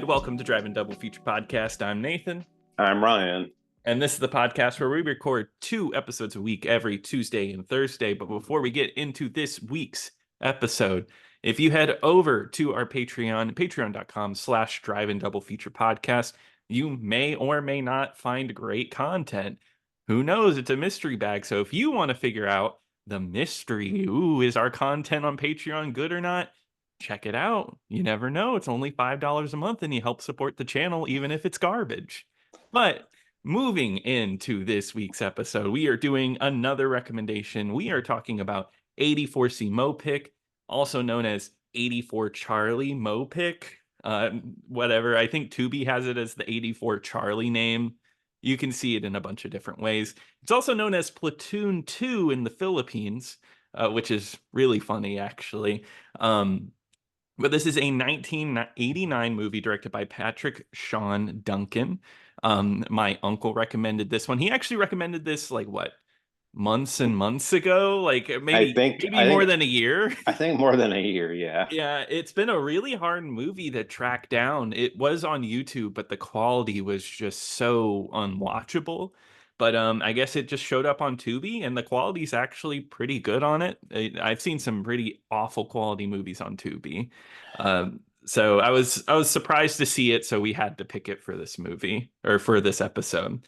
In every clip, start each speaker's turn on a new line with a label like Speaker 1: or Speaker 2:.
Speaker 1: And welcome to Driving Double Feature Podcast. I'm Nathan.
Speaker 2: I'm Ryan.
Speaker 1: And this is the podcast where we record 2 episodes a week every Tuesday and Thursday. But before we get into this week's episode, if you head over to our Patreon, patreon.com/Driving Double Feature Podcast, you may or may not find great content. Who knows? It's a mystery bag. So if you want to figure out the mystery, is our content on Patreon good or not? Check it out. You never know. It's only $5 a month and you help support the channel, even if it's garbage. But moving into this week's episode, we are doing another recommendation. We are talking about 84C MoPic, also known as 84 Charlie MoPic. Whatever. I think Tubi has it as the 84 Charlie name. You can see it in a bunch of different ways. It's also known as Platoon 2 in the Philippines, which is really funny, actually. But this is a 1989 movie directed by Patrick Sean Duncan. My uncle recommended this one. He actually recommended this months and months ago, maybe more than a year.
Speaker 2: I think more than a year, yeah.
Speaker 1: Yeah, it's been a really hard movie to track down. It was on YouTube, but the quality was just so unwatchable. But I guess it just showed up on Tubi, and the quality's actually pretty good on it. I've seen some pretty awful quality movies on Tubi. So I was surprised to see it, so we had to pick it for this movie, or for this episode.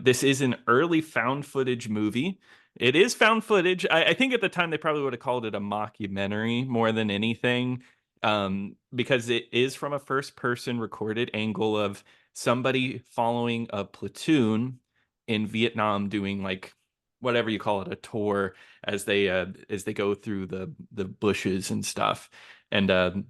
Speaker 1: This is an early found footage movie. It is found footage. I think at the time they probably would have called it a mockumentary more than anything, because it is from a first-person recorded angle of somebody following a platoon in Vietnam doing whatever you call it, a tour as they go through the bushes and stuff. And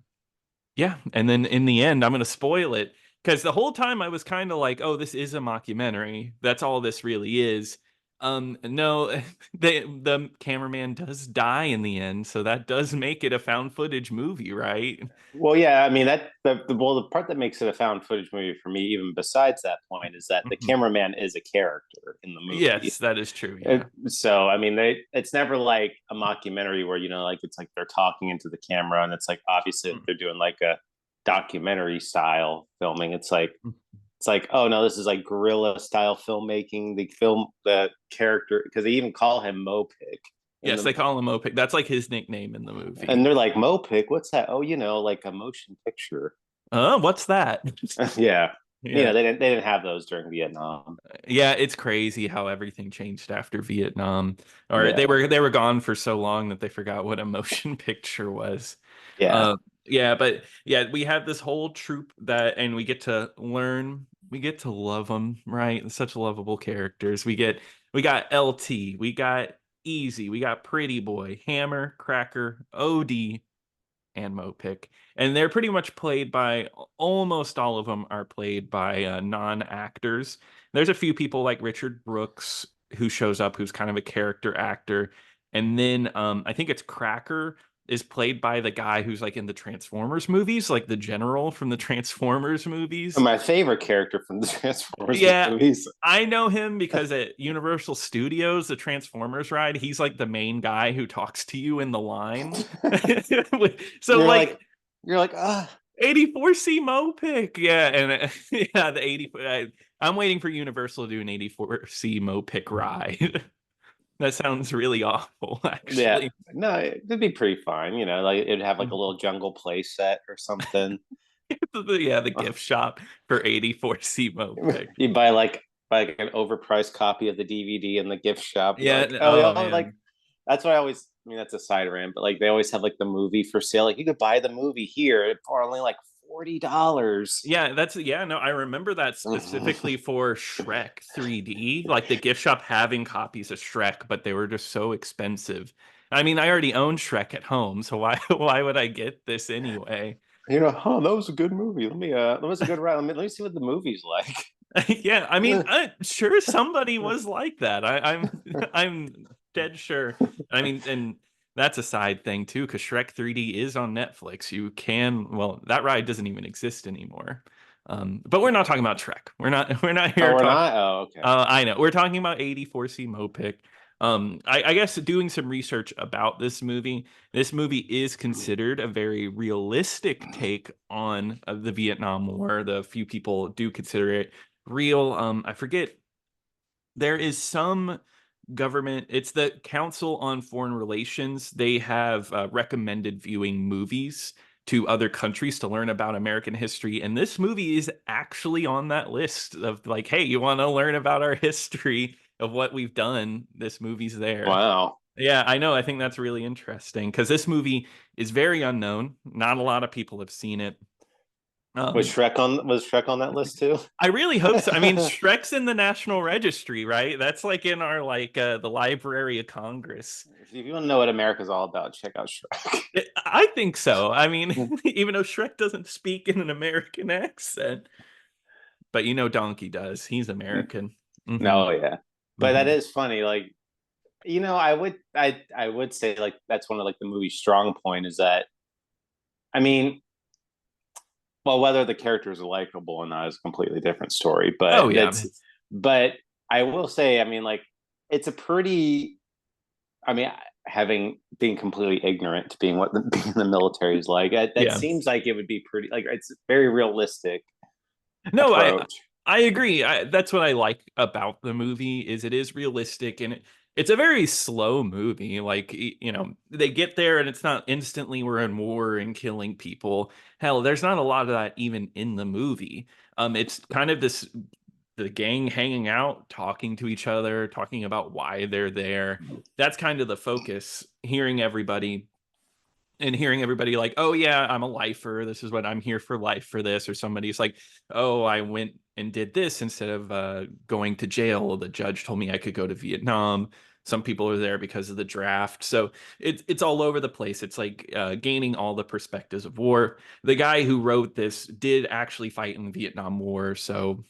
Speaker 1: yeah, and then in the end, I'm going to spoil it because the whole time I was kind of like, oh, this is a mockumentary. That's all this really is. No, the cameraman does die in the end, so that does make it a found footage movie, right?
Speaker 2: Well, yeah, I mean the part that makes it a found footage movie for me, even besides that point, is that the cameraman is a character in the movie.
Speaker 1: Yes, that is true. Yeah.
Speaker 2: So I mean, it's never like a mockumentary where it's like they're talking into the camera, and it's like obviously they're doing like a documentary style filming. It's like, oh no, this is like guerrilla style filmmaking. They film the character because they even call him MoPic.
Speaker 1: Yes, they call him MoPic. That's like his nickname in the movie.
Speaker 2: And they're like, MoPic, what's that? Oh, like a motion picture.
Speaker 1: What's that?
Speaker 2: Yeah. Yeah, they didn't have those during Vietnam.
Speaker 1: Yeah, it's crazy how everything changed after Vietnam. Or they were gone for so long that they forgot what a motion picture was.
Speaker 2: Yeah.
Speaker 1: But we have this whole troupe and we get to love them, right? Such lovable characters. We got LT, we got Easy, we got Pretty Boy, Hammer, Cracker, OD, and MoPic. And they're pretty much played by, almost all of them are played by non-actors. There's a few people like Richard Brooks who shows up, who's kind of a character actor. And then I think it's Cracker is played by the guy who's like in the Transformers movies, like the general from the Transformers movies.
Speaker 2: My favorite character from the Transformers movies.
Speaker 1: I know him because at Universal Studios, the Transformers ride, he's like the main guy who talks to you in the line. So
Speaker 2: you're like,
Speaker 1: 84C MoPic. Yeah, and the 80. I'm waiting for Universal to do an 84C MoPic ride. That sounds really awful, actually.
Speaker 2: Yeah, no, it'd be pretty fine. Like it'd have like a little jungle play set or something.
Speaker 1: The gift shop for 84C MoPic.
Speaker 2: You buy like an overpriced copy of the DVD in the gift shop.
Speaker 1: Yeah,
Speaker 2: that's what I always. I mean, that's a side rant, but like they always have like the movie for sale. Like you could buy the movie here for only like $40.
Speaker 1: Yeah, I remember that specifically for Shrek 3D, like the gift shop having copies of Shrek, but they were just so expensive. I mean, I already own Shrek at home, so why would I get this anyway?
Speaker 2: That was a good movie. That was a good ride. Let me see what the movie's like.
Speaker 1: Yeah, I mean, sure, somebody was like that. I'm dead sure. I mean, and that's a side thing too, because Shrek 3D is on Netflix. That ride doesn't even exist anymore. But we're not talking about Shrek. We're not here.
Speaker 2: Oh, we're not? Oh, okay.
Speaker 1: I know. We're talking about 84C MoPic. I guess doing some research about this movie is considered a very realistic take on the Vietnam War. The few people do consider it real. I forget, there is some government, it's the Council on Foreign Relations. They have recommended viewing movies to other countries to learn about American history, and this movie is actually on that list of like, hey, you want to learn about our history of what we've done, this movie's there.
Speaker 2: Wow.
Speaker 1: Yeah, I know. I think that's really interesting because this movie is very unknown. Not a lot of people have seen it. um
Speaker 2: Was Shrek on that list too?
Speaker 1: I really hope so. I mean, Shrek's in the National Registry, right? That's like in our the Library of Congress.
Speaker 2: If you want to know what America's all about, check out Shrek.
Speaker 1: I think so. I mean, even though Shrek doesn't speak in an American accent, but Donkey does. He's American. Hmm.
Speaker 2: No, yeah, but that
Speaker 1: Hmm.
Speaker 2: is funny. Like, I would say like that's one of like the movie's strong point is that, I mean, well, whether the characters are likable or not is a completely different story.
Speaker 1: Oh yeah.
Speaker 2: But I will say, I mean, like, it's a pretty, I mean, having being completely ignorant to being what being in the military is like, that
Speaker 1: Yeah.
Speaker 2: seems like it would be pretty, like, it's very realistic
Speaker 1: No,
Speaker 2: approach.
Speaker 1: I agree. That's what I like about the movie is it is realistic, and it's a very slow movie. Like they get there and it's not instantly we're in war and killing people. Hell, there's not a lot of that even in the movie. It's kind of the gang hanging out, talking to each other, talking about why they're there. That's kind of the focus. Hearing everybody like, oh yeah, I'm a lifer, this is what I'm here for, life for this. Or somebody's like, oh, I went and did this instead of going to jail, the judge told me I could go to Vietnam. Some people are there because of the draft. So it's all over the place. It's like gaining all the perspectives of war. The guy who wrote this did actually fight in the Vietnam War, so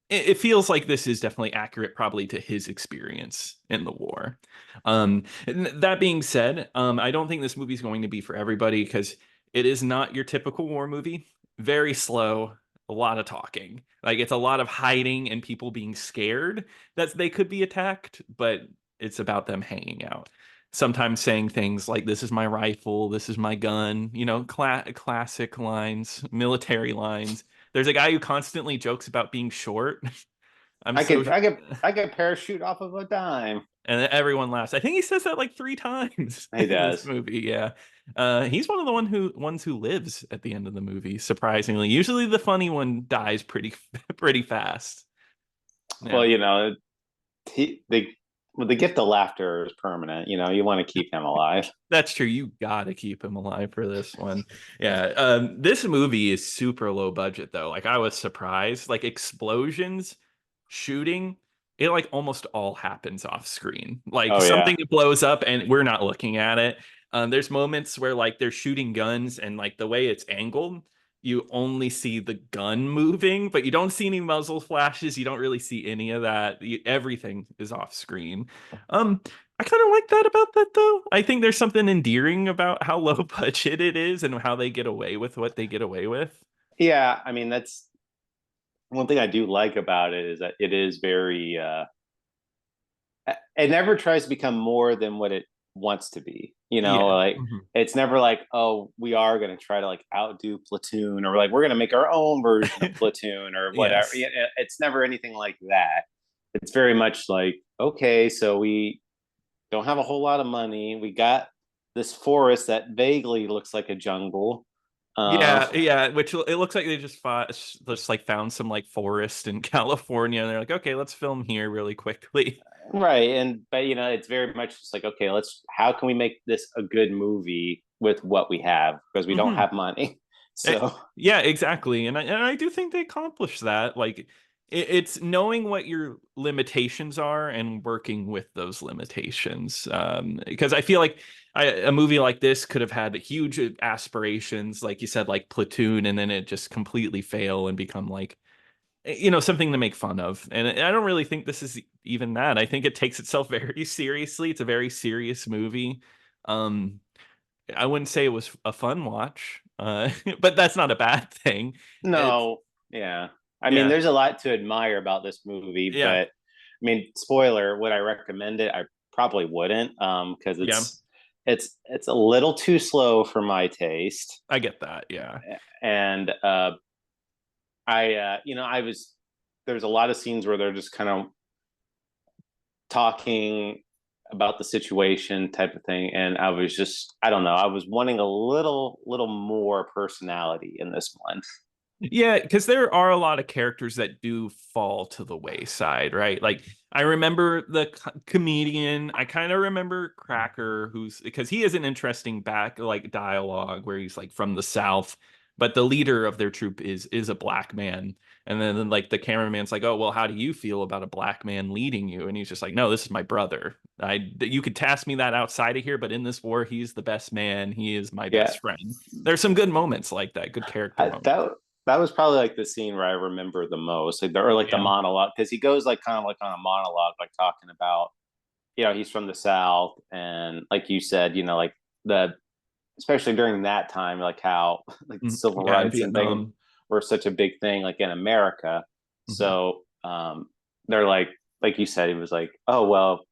Speaker 1: it feels like this is definitely accurate probably to his experience in the war. That being said, I don't think this movie is going to be for everybody because it is not your typical war movie. Very slow, a lot of talking. Like it's a lot of hiding and people being scared that they could be attacked, but it's about them hanging out. Sometimes saying things like, this is my rifle, this is my gun, classic lines, military lines. There's a guy who constantly jokes about being short. I'm
Speaker 2: I
Speaker 1: so
Speaker 2: could, I could, I could parachute off of a dime.
Speaker 1: And everyone laughs. I think he says that like three times
Speaker 2: He
Speaker 1: in this
Speaker 2: does.
Speaker 1: movie. Yeah, he's one of the ones who lives at the end of the movie. Surprisingly, usually the funny one dies pretty pretty fast.
Speaker 2: Well,
Speaker 1: Yeah,
Speaker 2: you know, he the well, the gift of laughter is permanent. You know, you want to keep him alive.
Speaker 1: that's true. You gotta keep him alive for this one. Yeah, this movie is super low budget though. Like I was surprised. Like explosions, shooting, it like almost all happens off screen. Like
Speaker 2: Oh yeah.
Speaker 1: something blows up and we're not looking at it. There's moments where like they're shooting guns and like the way it's angled, you only see the gun moving, but you don't see any muzzle flashes. You don't really see any of that. Everything is off screen. Um, I kind of like that about that though. I think there's something endearing about how low budget it is and how they get away with what they get away with.
Speaker 2: Yeah, I mean, that's one thing I do like about it is that it is very it never tries to become more than what it wants to be. You know,
Speaker 1: Yeah.
Speaker 2: like,
Speaker 1: Mhm.
Speaker 2: it's never like, oh, we are going to try to like outdo Platoon, or like we're going to make our own version of Platoon or whatever.
Speaker 1: Yes.
Speaker 2: It's never anything like that. It's very much like, okay, so we don't have a whole lot of money. We got this forest that vaguely looks like a jungle. Um,
Speaker 1: Yeah, yeah, which it looks like they just like found some like forest in California and they're like, okay, let's film here really quickly.
Speaker 2: right, and but it's very much just like, okay, let's how can we make this a good movie with what we have, because we don't
Speaker 1: Hmm.
Speaker 2: have money. So
Speaker 1: Yeah, exactly. And I do think they accomplished that. Like it's knowing what your limitations are and working with those limitations. Because I feel like a movie like this could have had huge aspirations, like you said, like Platoon, and then it just completely fail and become like something to make fun of. And I don't really think this is even that. I think it takes itself very seriously. It's a very serious movie. Um, I wouldn't say it was a fun watch, but that's not a bad thing. It's
Speaker 2: no, yeah, I mean,
Speaker 1: yeah,
Speaker 2: there's a lot to admire about this movie,
Speaker 1: yeah.
Speaker 2: but I mean, spoiler, would I recommend it? I probably wouldn't, because
Speaker 1: Yeah,
Speaker 2: it's a little too slow for my taste.
Speaker 1: I get that. Yeah.
Speaker 2: And I was there's a lot of scenes where they're just kind of talking about the situation type of thing, and I was just, I don't know, I was wanting a little more personality in this one.
Speaker 1: Yeah, because there are a lot of characters that do fall to the wayside, right? Like I remember the comedian. I kind of remember Cracker, who's because he has an interesting back like dialogue where he's like from the South, but the leader of their troop is a black man. And then like the cameraman's like, "Oh, well, how do you feel about a black man leading you?" And he's just like, "No, this is my brother. You could task me that outside of here, but in this war, he's the best man. He is my
Speaker 2: Yeah,
Speaker 1: best friend." There's some good moments like that, good character
Speaker 2: I,
Speaker 1: moments.
Speaker 2: that was probably like the scene where I remember the most, like or like the
Speaker 1: Yeah.
Speaker 2: monologue, because he goes like kind of like on a monologue, like talking about, he's from the South, and like you said, like the especially during that time, like how like the civil
Speaker 1: Yeah, in
Speaker 2: rights and thing
Speaker 1: Vietnam.
Speaker 2: were such a big thing, like in America.
Speaker 1: Mhm.
Speaker 2: So they're like you said, he was like, oh well,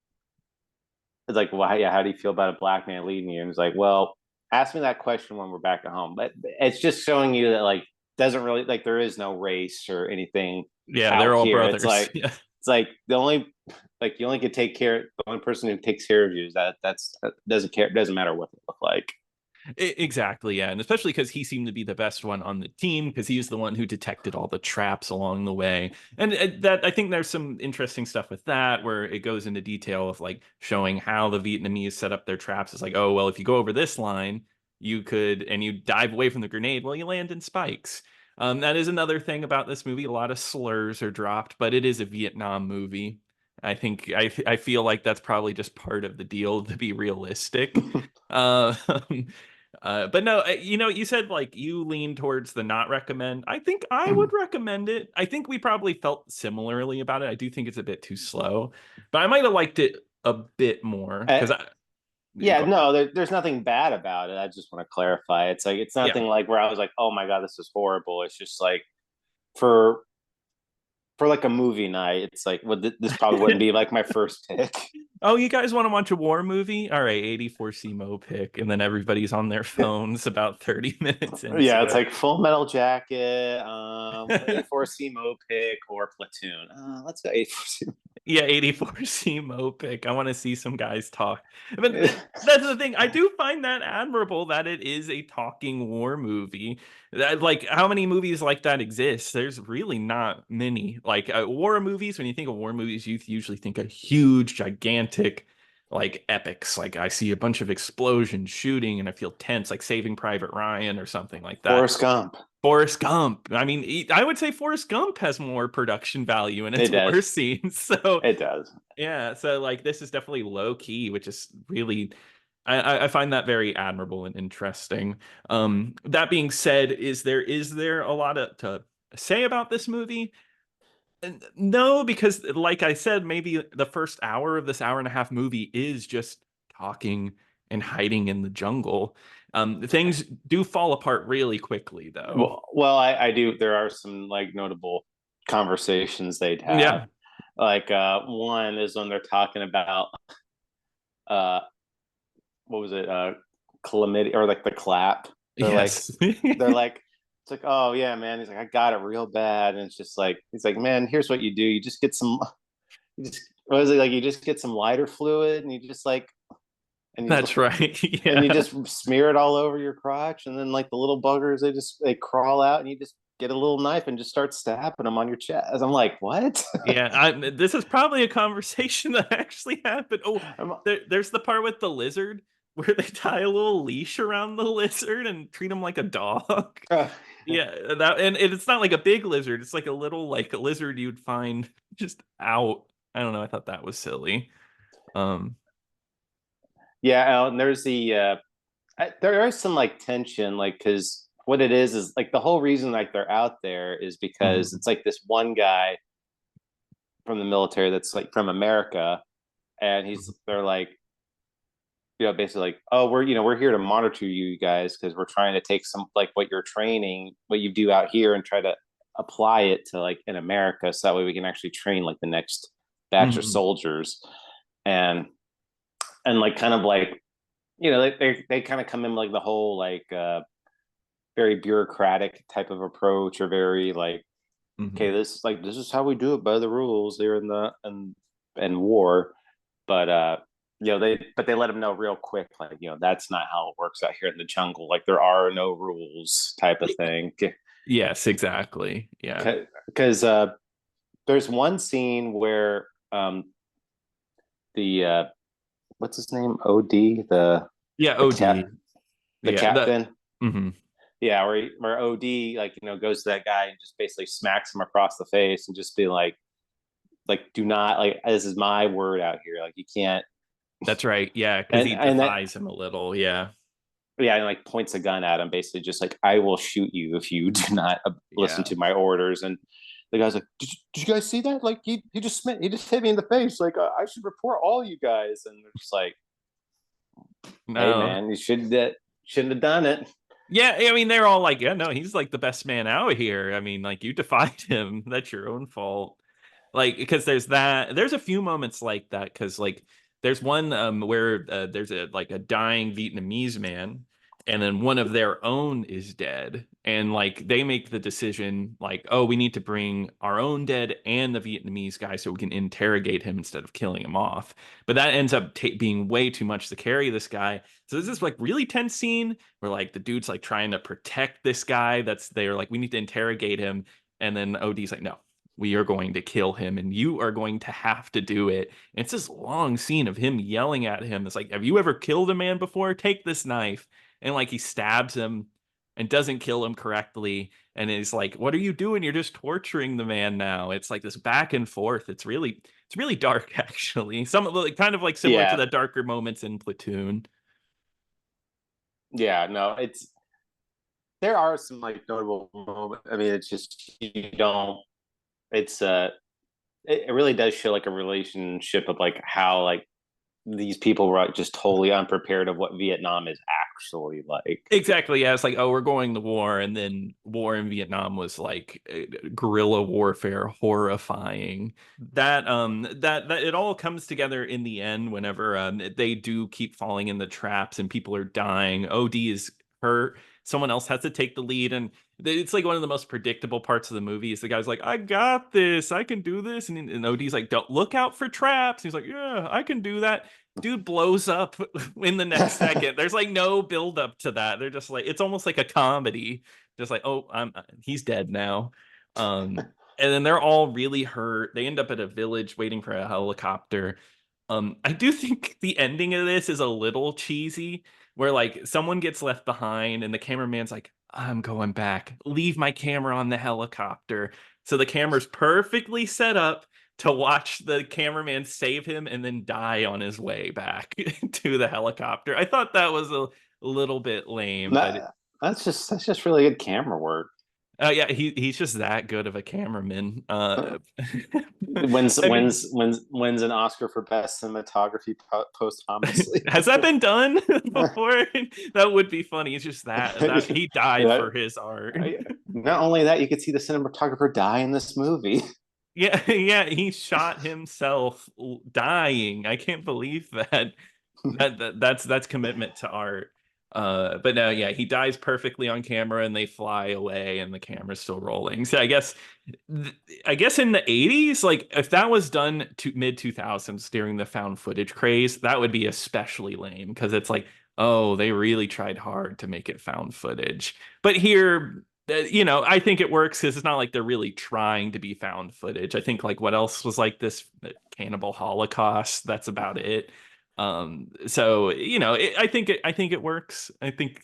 Speaker 2: it's like, well, yeah, how do you feel about a black man leading you? And it's like, well, ask me that question when we're back at home. But it's just showing you that like doesn't really like there is no race or anything
Speaker 1: Yeah, they're
Speaker 2: out
Speaker 1: all
Speaker 2: here.
Speaker 1: brothers. Yeah.
Speaker 2: It's like the only like you only can take care. The only person who takes care of you is that doesn't care. Doesn't matter what they look like.
Speaker 1: Exactly, yeah. And especially because he seemed to be the best one on the team because he was the one who detected all the traps along the way. And that I think there's some interesting stuff with that where it goes into detail of like showing how the Vietnamese set up their traps. It's like, oh, well, if you go over this line, you could, and you dive away from the grenade, well, you land in spikes. That is another thing about this movie. A lot of slurs are dropped, but it is a Vietnam movie. I feel like that's probably just part of the deal to be realistic. Uh, but no, you said like you lean towards the not recommend. I think I would recommend it. I think we probably felt similarly about it. I do think it's a bit too slow, but I might have liked it a bit more
Speaker 2: Uh,
Speaker 1: because I
Speaker 2: yeah,
Speaker 1: go ahead.
Speaker 2: no, there's nothing bad about it. I just want to clarify. It's like it's
Speaker 1: Yeah.
Speaker 2: nothing like where I was like, oh my god, this is horrible. It's just like for like a movie night, it's like, well, this probably wouldn't be like my first pick.
Speaker 1: Oh, you guys want to watch a war movie? All right, 84C MoPic, and then everybody's on their phones about 30 minutes
Speaker 2: Yeah,
Speaker 1: into
Speaker 2: it's
Speaker 1: it.
Speaker 2: like Full Metal Jacket, 84C Mopic, or Platoon. Let's go 84C.
Speaker 1: Yeah, 84C MoPic. I want to see some guys talk. But that's the thing. I do find that admirable that it is a talking war movie. Like, how many movies like that exist? There's really not many. Like, war movies, when you think of war movies, you usually think of huge, gigantic, like epics. Like, I see a bunch of explosions, shooting, and I feel tense, like Saving Private Ryan or something like that.
Speaker 2: Forrest Gump.
Speaker 1: Forrest Gump. I mean, I would say Forrest Gump has more production value in
Speaker 2: It
Speaker 1: its war
Speaker 2: does.
Speaker 1: scenes. So,
Speaker 2: It does.
Speaker 1: yeah, so like this is definitely low key, which is really I find that very admirable and interesting. That being said, is there a lot to say about this movie? No, because like I said, maybe the first hour of this hour and a half movie is just talking and hiding in the jungle. Things do fall apart really quickly, though.
Speaker 2: Well, I do. There are some like notable conversations they'd have.
Speaker 1: Yeah.
Speaker 2: Like one is when they're talking about uh, what was it? Chlamydia or like the clap. They're like,
Speaker 1: Yes.
Speaker 2: they're like, it's like, oh yeah, man. He's like, I got it real bad, and it's just like, he's like, man, here's what you do. You just get some, you just what is it like? You just get some lighter fluid, and you just like, and you
Speaker 1: That's right.
Speaker 2: and you
Speaker 1: Yeah.
Speaker 2: just smear it all over your crotch, and then like the little buggers, they crawl out, and you just get a little knife and just start stabbing them on your chest. I'm like, what?
Speaker 1: Yeah, this is probably a conversation that actually happened. Oh, there's the part with the lizard where they tie a little leash around the lizard and treat him like a dog. Yeah, that and it's not like a big lizard. It's like a little like a lizard you'd find just out. I don't know. I thought that was silly. Um,
Speaker 2: Yeah, and there's there is some like tension, like because what it is like the whole reason like they're out there is because
Speaker 1: mhm,
Speaker 2: it's like this one guy from the military that's like from America, and
Speaker 1: mhm,
Speaker 2: they're like, basically like, oh, we're here to monitor you guys because we're trying to take some like what you're training, what you do out here, and try to apply it to like in America, so that way we can actually train like the next batch of
Speaker 1: mhm.
Speaker 2: soldiers. And and like kind of like they kind of come in like the whole like very bureaucratic type of approach, or very like,
Speaker 1: Mhm.
Speaker 2: okay, this is how we do it by the rules. They're in the and war, but they let him know real quick, like, that's not how it works out here in the jungle. Like, there are no rules, type of thing.
Speaker 1: Yes, exactly. Yeah.
Speaker 2: Because there's one scene where the what's his name, Od,
Speaker 1: Yeah,
Speaker 2: the
Speaker 1: OD.
Speaker 2: the
Speaker 1: Yeah, that
Speaker 2: captain.
Speaker 1: hmm
Speaker 2: Yeah, where Od, like, goes to that guy and just basically smacks him across the face and just be like, do not, like, this is my word out here, like, you can't.
Speaker 1: that's right. Yeah, because he
Speaker 2: And that,
Speaker 1: defies him a little. Yeah.
Speaker 2: yeah, and like points a gun at him, basically just like, I will shoot you if you do not listen
Speaker 1: Yeah.
Speaker 2: to my orders. And the guy's like, did you guys see that? Like, he just hit me in the face. Like, I should report all you guys. And they're just like, hey
Speaker 1: No.
Speaker 2: man, you shouldn't have done it.
Speaker 1: Yeah, I mean, they're all like, yeah, no, he's like the best man out here. I mean, like, you defied him. That's your own fault. Like, because there's a few moments like that. Because like, there's one where there's a like a dying Vietnamese man, and then one of their own is dead, and like they make the decision like, oh, we need to bring our own dead and the Vietnamese guy so we can interrogate him instead of killing him off. But that ends up being way too much to carry this guy. So there's this like really tense scene where like the dude's like trying to protect this guy that's there, like, we need to interrogate him, and then OD's like, no, we are going to kill him and you are going to have to do it. And it's this long scene of him yelling at him. It's like, have you ever killed a man before? Take this knife. And like he stabs him and doesn't kill him correctly. And he's like, what are you doing? You're just torturing the man now. It's like this back and forth. It's really dark, actually. Some like kind of like similar to
Speaker 2: Yeah,
Speaker 1: the darker moments in Platoon.
Speaker 2: yeah, no, there are some like notable moments. I mean, it's just, you don't. It's it really does show like a relationship of like how like these people were just totally unprepared of what Vietnam is actually like.
Speaker 1: Exactly. Yeah. It's like, oh, we're going to war. And then war in Vietnam was like guerrilla warfare, horrifying. That it all comes together in the end whenever they do keep falling in the traps and people are dying. OD is hurt. Someone else has to take the lead. And it's like one of the most predictable parts of the movie is the guy's like, I got this. I can do this. And OD's like, don't look out for traps. He's like, yeah, I can do that. Dude blows up in the next second. There's like no build up to that. They're just like, it's almost like a comedy. Just like, oh, he's dead now. And then they're all really hurt. They end up at a village waiting for a helicopter. I do think the ending of this is a little cheesy, where like someone gets left behind and the cameraman's like, I'm going back. Leave my camera on the helicopter. So the camera's perfectly set up to watch the cameraman save him and then die on his way back to the helicopter. I thought that was a little bit lame, but
Speaker 2: That's just really good camera work.
Speaker 1: yeah, he's just that good of a cameraman.
Speaker 2: Wins
Speaker 1: I mean,
Speaker 2: wins wins wins an Oscar for best cinematography posthumously.
Speaker 1: has that been done before? That would be funny. It's just that he died for his art.
Speaker 2: Not only that, you could see the cinematographer die in this movie.
Speaker 1: Yeah, yeah, he shot himself dying. I can't believe that. That's commitment to art. But no, yeah, he dies perfectly on camera, and they fly away, and the camera's still rolling. So I guess in the 80s, like if that was done to mid 2000s during the found footage craze, that would be especially lame because it's like, oh, they really tried hard to make it found footage. But here, I think it works because it's not like they're really trying to be found footage. I think like what else was like this Cannibal Holocaust. That's about it. So I think it works. I think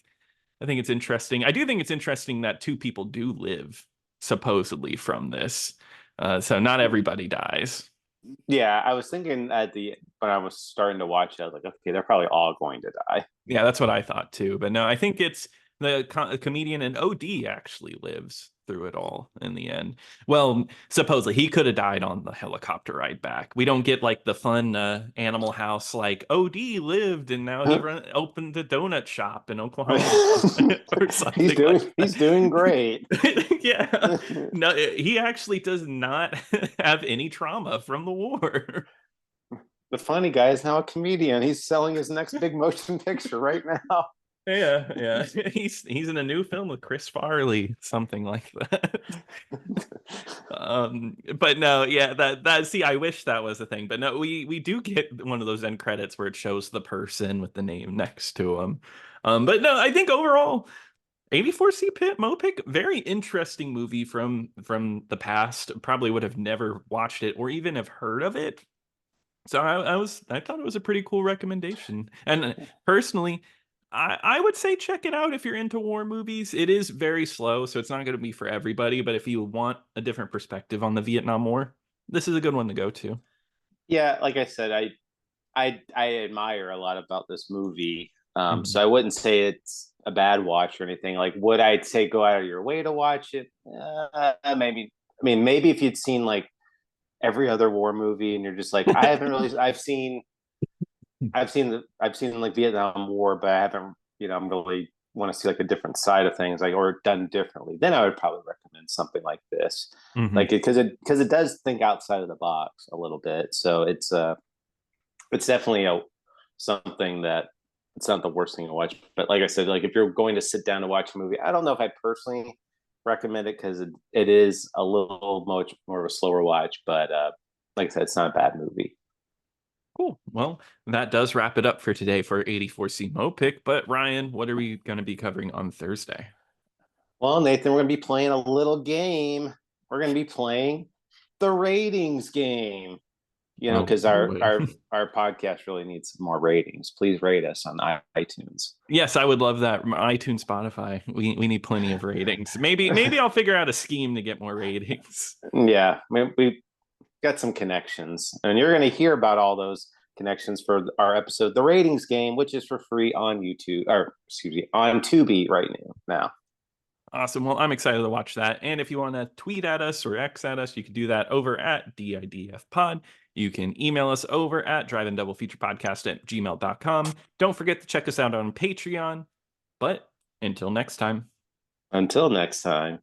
Speaker 1: it's interesting. I do think it's interesting that two people do live supposedly from this. So not everybody dies.
Speaker 2: Yeah, I was thinking when I was starting to watch it, I was like, okay, they're probably all going to die.
Speaker 1: Yeah, that's what I thought too. But no, I think it's the comedian, and OD actually lives through it all in the end. Well, supposedly he could have died on the helicopter ride back. We don't get like the fun Animal House like OD lived and now he opened a donut shop in Oklahoma or something like
Speaker 2: He's doing great.
Speaker 1: that. Yeah, no, he actually does not have any trauma from the war.
Speaker 2: the funny guy is now a comedian. He's selling his next big motion picture right now.
Speaker 1: Yeah. He's in a new film with Chris Farley, something like that. But no, yeah, that see, I wish that was a thing, but no, we do get one of those end credits where it shows the person with the name next to him. But no, I think overall 84C MoPic, very interesting movie from the past. Probably would have never watched it or even have heard of it. So I thought it was a pretty cool recommendation. And personally, I would say check it out if you're into war movies. It is very slow, so it's not going to be for everybody. But if you want a different perspective on the Vietnam War, this is a good one to go to.
Speaker 2: Yeah, like I said, I admire a lot about this movie.
Speaker 1: Mhm.
Speaker 2: So I wouldn't say it's a bad watch or anything. Like, would I say go out of your way to watch it? Maybe. I mean, maybe if you'd seen like every other war movie and you're just like, I haven't really. I've seen like Vietnam War, but I haven't. I'm really want to see like a different side of things, like or done differently. Then I would probably recommend something like this,
Speaker 1: Mhm.
Speaker 2: like because it does think outside of the box a little bit. So it's definitely something that it's not the worst thing to watch. But like I said, like if you're going to sit down to watch a movie, I don't know if I personally recommend it because it is a little much more of a slower watch. But like I said, it's not a bad movie.
Speaker 1: Cool. Well, that does wrap it up for today for 84C MoPic. But Ryan, what are we going to be covering on Thursday?
Speaker 2: Well, Nathan, we're going to be playing a little game. We're going to be playing the ratings game.
Speaker 1: Oh
Speaker 2: Because
Speaker 1: boy.
Speaker 2: our podcast really needs some more ratings. Please rate us on iTunes.
Speaker 1: Yes, I would love that. iTunes, Spotify. We need plenty of ratings. Maybe I'll figure out a scheme to get more ratings.
Speaker 2: Yeah, we got some connections, and you're going to hear about all those connections for our episode, the ratings game, which is for free on YouTube, or excuse me, on Tubi right now.
Speaker 1: Awesome. Well, I'm excited to watch that. And if you want to tweet at us or X at us, you can do that over at DIDF Pod. You can email us over at driveanddoubleFeaturePodcast@gmail.com. Don't forget to check us out on Patreon. But until next time.
Speaker 2: Until next time.